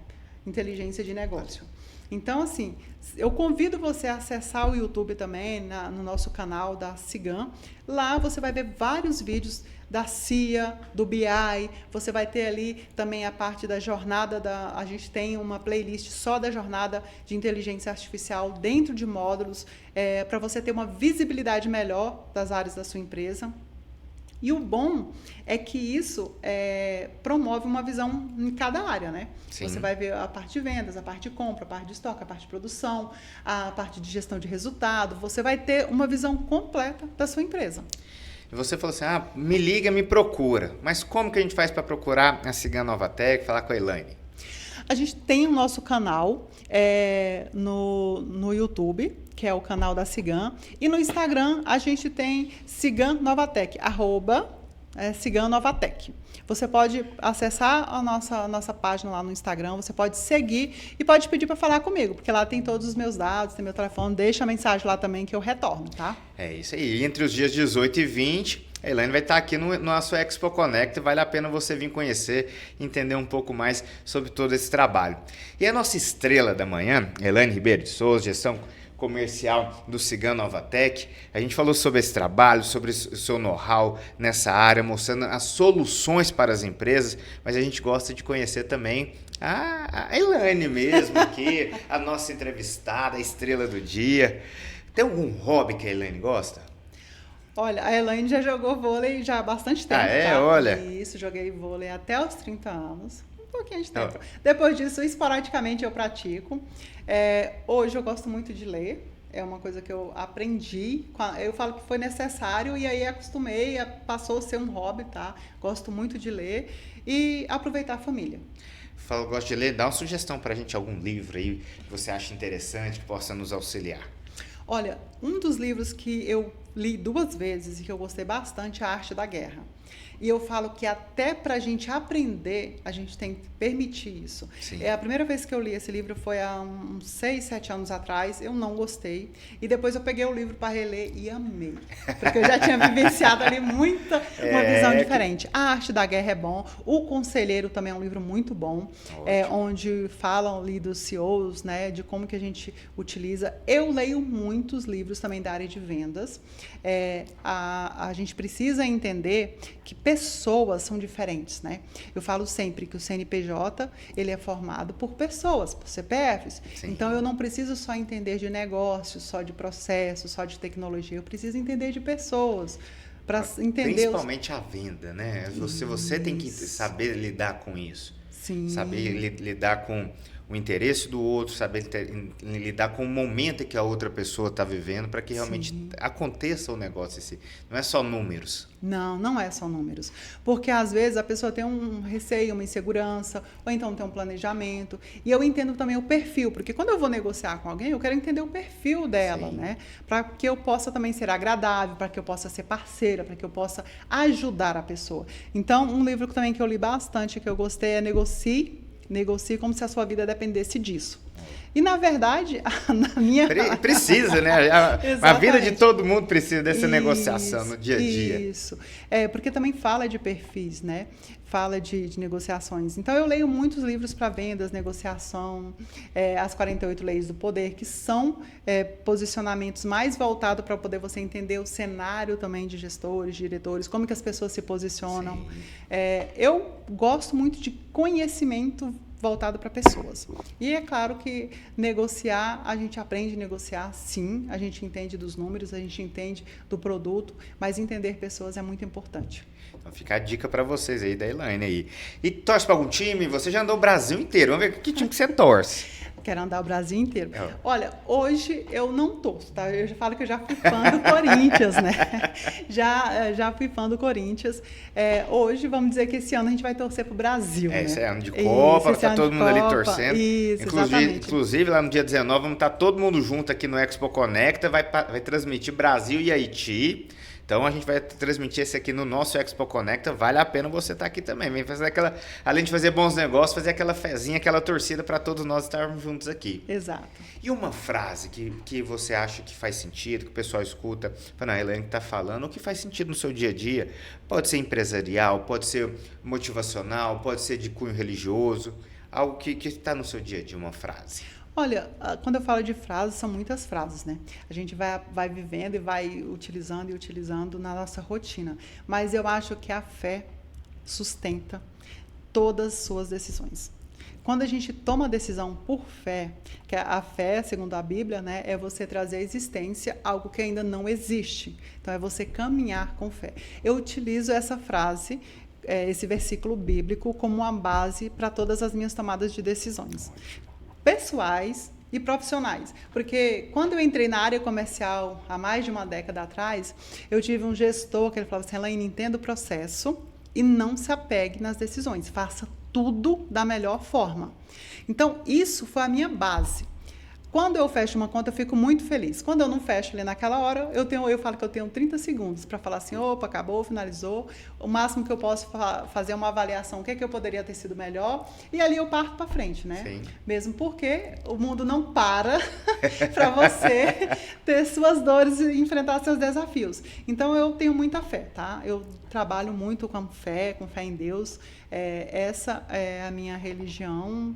inteligência de negócio. Então, assim, eu convido você a acessar o YouTube também, no nosso canal da Cigam. Lá você vai ver vários vídeos da CIA, do BI, você vai ter ali também a parte da jornada, a gente tem uma playlist só da jornada de inteligência artificial dentro de módulos, para você ter uma visibilidade melhor das áreas da sua empresa. E o bom é que isso promove uma visão em cada área, né? Sim. Você vai ver a parte de vendas, a parte de compra, a parte de estoque, a parte de produção, a parte de gestão de resultado. Você vai ter uma visão completa da sua empresa. E você falou assim, me liga, me procura. Mas como que a gente faz para procurar a Cigam Novatec, falar com a Elaine? A gente tem o nosso canal no YouTube, que é o canal da Cigam. E no Instagram, a gente tem Cigam Novatec, @Cigam Novatec. Você pode acessar a nossa página lá no Instagram, você pode seguir e pode pedir para falar comigo, porque lá tem todos os meus dados, tem meu telefone, deixa a mensagem lá também que eu retorno, tá? É isso aí. Entre os dias 18 e 20, a Elaine vai estar aqui no nosso Expo Connect, vale a pena você vir conhecer, entender um pouco mais sobre todo esse trabalho. E a nossa estrela da manhã, Elaine Ribeiro de Souza, gestão comercial do Cigam Novatec. A gente falou sobre esse trabalho, sobre o seu know-how nessa área, mostrando as soluções para as empresas, mas a gente gosta de conhecer também A Elaine mesmo aqui, a nossa entrevistada, a estrela do dia. Tem algum hobby que a Elaine gosta? Olha, a Elaine já jogou vôlei já há bastante tempo, tá? Olha. Isso, joguei vôlei até os 30 anos. Um pouquinho de tempo. Oh. Depois disso, esporadicamente eu pratico. Hoje eu gosto muito de ler. É uma coisa que eu aprendi. Eu falo que foi necessário e aí acostumei, passou a ser um hobby, tá? Gosto muito de ler e aproveitar a família. Falo, gosto de ler. Dá uma sugestão pra gente, algum livro aí que você acha interessante, que possa nos auxiliar. Olha, um dos livros que eu li 2 vezes e que eu gostei bastante é A Arte da Guerra. E eu falo que até para a gente aprender, a gente tem que permitir isso. Sim. A primeira vez que eu li esse livro foi há uns 6, 7 anos atrás. Eu não gostei. E depois eu peguei o livro para reler e amei. Porque eu já tinha vivenciado ali uma visão diferente. A Arte da Guerra é bom. O Conselheiro também é um livro muito bom. Onde falam ali dos CEOs, né, de como que a gente utiliza. Eu leio muitos livros também da área de vendas. A gente precisa entender que pessoas são diferentes, né? Eu falo sempre que o CNPJ, ele é formado por pessoas, por CPFs. Sim. Então, eu não preciso só entender de negócios, só de processos, só de tecnologia. Eu preciso entender de pessoas. Para entender principalmente a venda, né? Você tem que saber lidar com isso. Sim. Saber lidar com o interesse do outro, saber lidar com o momento que a outra pessoa está vivendo para que realmente aconteça o negócio em si. Não é só números. Não é só números. Porque, às vezes, a pessoa tem um receio, uma insegurança, ou então tem um planejamento. E eu entendo também o perfil, porque quando eu vou negociar com alguém, eu quero entender o perfil dela, né? Para que eu possa também ser agradável, para que eu possa ser parceira, para que eu possa ajudar a pessoa. Então, um livro também que eu li bastante, que eu gostei, é Negocie como se a sua vida dependesse disso. E, na verdade, na minha... Precisa, né? A vida de todo mundo precisa dessa negociação no dia a dia. Isso. Porque também fala de perfis, né? Fala de negociações. Então, eu leio muitos livros para vendas, negociação, as 48 Leis do Poder, que são posicionamentos mais voltados para poder você entender o cenário também de gestores, diretores, como que as pessoas se posicionam. Eu gosto muito de conhecimento voltado para pessoas. E é claro que negociar, a gente aprende a negociar, sim, a gente entende dos números, a gente entende do produto, mas entender pessoas é muito importante. Então fica a dica para vocês aí da Elaine aí. E torce para algum time? Você já andou o Brasil inteiro. Vamos ver que time que você torce. Quero andar o Brasil inteiro. Olha, hoje eu não torço, tá? Eu já falo que eu já fui fã do Corinthians, né? Já fui fã do Corinthians. Hoje, vamos dizer que esse ano a gente vai torcer pro Brasil, né? Esse é ano de Copa, tá todo mundo ali torcendo. Isso, inclusive, lá no dia 19, vamos estar todo mundo junto aqui no Expo Conecta, vai transmitir Brasil e Haiti. Então a gente vai transmitir esse aqui no nosso Expo Conecta. Vale a pena você estar aqui também. Vem fazer além de fazer bons negócios, fazer aquela fezinha, aquela torcida para todos nós estarmos juntos aqui. Exato. E uma frase que você acha que faz sentido, que o pessoal escuta, fala, a Elaine está falando, o que faz sentido no seu dia a dia? Pode ser empresarial, pode ser motivacional, pode ser de cunho religioso, algo que está no seu dia a dia, uma frase. Olha, quando eu falo de frases, são muitas frases, né? A gente vai vivendo e vai utilizando na nossa rotina. Mas eu acho que a fé sustenta todas as suas decisões. Quando a gente toma a decisão por fé, que a fé, segundo a Bíblia, né, é você trazer à existência algo que ainda não existe. Então, é você caminhar com fé. Eu utilizo essa frase, esse versículo bíblico, como uma base para todas as minhas tomadas de decisões. Pessoais e profissionais, porque quando eu entrei na área comercial há mais de uma década atrás, eu tive um gestor que ele falava assim, Elaine, entenda o processo e não se apegue nas decisões, faça tudo da melhor forma. Então, isso foi a minha base. Quando eu fecho uma conta, eu fico muito feliz. Quando eu não fecho ali naquela hora, eu falo que eu tenho 30 segundos para falar assim, opa, acabou, finalizou. O máximo que eu posso fazer é uma avaliação, o que eu poderia ter sido melhor. E ali eu parto para frente, né? Sim. Mesmo porque o mundo não para para você ter suas dores e enfrentar seus desafios. Então, eu tenho muita fé, tá? Eu trabalho muito com fé em Deus. Essa é a minha religião,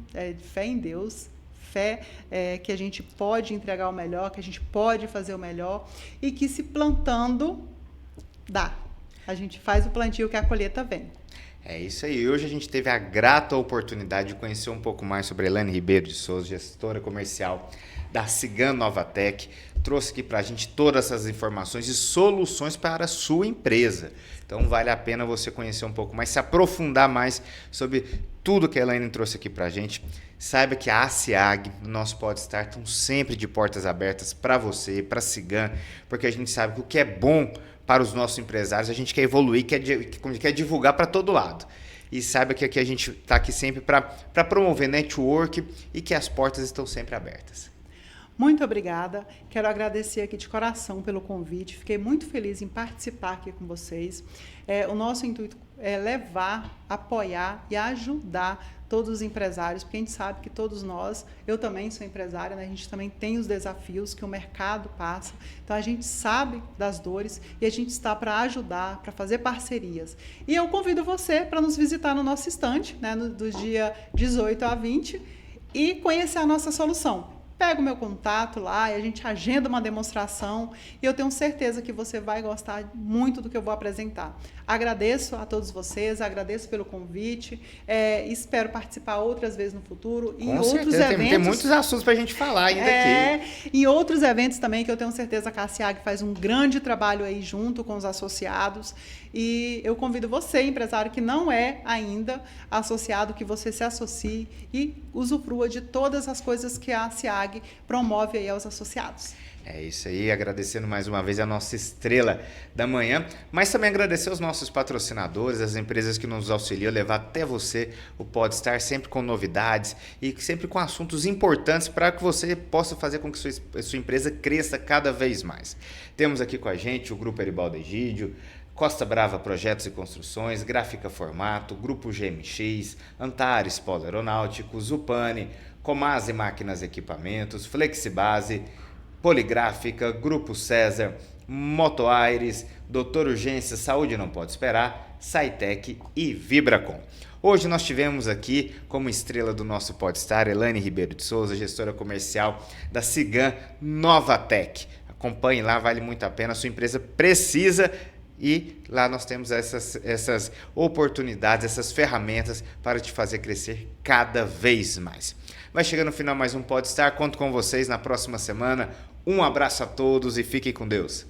fé em Deus. Fé que a gente pode entregar o melhor, que a gente pode fazer o melhor e que se plantando, dá. A gente faz o plantio que a colheita vem. É isso aí. Hoje a gente teve a grata oportunidade de conhecer um pouco mais sobre a Elaine Ribeiro de Souza, gestora comercial da Cigan Novatec. Trouxe aqui para a gente todas essas informações e soluções para a sua empresa. Então vale a pena você conhecer um pouco mais, se aprofundar mais sobre tudo que a Elaine trouxe aqui para a gente. Saiba que a ACIAG, o nosso Podstar, estão sempre de portas abertas para você, para a Cigan, porque a gente sabe que o que é bom para os nossos empresários, a gente quer evoluir, quer divulgar para todo lado. E saiba que aqui a gente está aqui sempre para promover network e que as portas estão sempre abertas. Muito obrigada. Quero agradecer aqui de coração pelo convite. Fiquei muito feliz em participar aqui com vocês. O nosso intuito é levar, apoiar e ajudar todos os empresários, porque a gente sabe que todos nós, eu também sou empresária, né? A gente também tem os desafios que o mercado passa. Então, a gente sabe das dores e a gente está para ajudar, para fazer parcerias. E eu convido você para nos visitar no nosso estande, né? Do dia 18 a 20 e conhecer a nossa solução. Pega o meu contato lá e a gente agenda uma demonstração e eu tenho certeza que você vai gostar muito do que eu vou apresentar. Agradeço a todos vocês, agradeço pelo convite, espero participar outras vezes no futuro. Com outros certeza, eventos. Tem muitos assuntos para a gente falar ainda aqui. Em outros eventos também, que eu tenho certeza que a CIAG faz um grande trabalho aí junto com os associados. E eu convido você, empresário que não é ainda associado, que você se associe e usufrua de todas as coisas que a CIAG promove aí aos associados. É isso aí, agradecendo mais uma vez a nossa estrela da manhã, mas também agradecer aos nossos patrocinadores, as empresas que nos auxiliam, levar até você o Podstar sempre com novidades e sempre com assuntos importantes para que você possa fazer com que sua empresa cresça cada vez mais. Temos aqui com a gente o Grupo Eribaldo Egídio, Costa Brava Projetos e Construções, Gráfica Formato, Grupo GMX, Antares Polo Aeronáutico, Zupani, Comase Máquinas e Equipamentos, Flexibase, Poligráfica, Grupo César, Motoaires, Doutor Urgência, Saúde Não Pode Esperar, Saitec e Vibracom. Hoje nós tivemos aqui como estrela do nosso Podstar, Elaine Ribeiro de Souza, gestora comercial da Cigan Novatec. Acompanhe lá, vale muito a pena, a sua empresa precisa. E lá nós temos essas oportunidades, essas ferramentas para te fazer crescer cada vez mais. Vai chegando no final mais um Podstar, conto com vocês na próxima semana. Um abraço a todos e fiquem com Deus.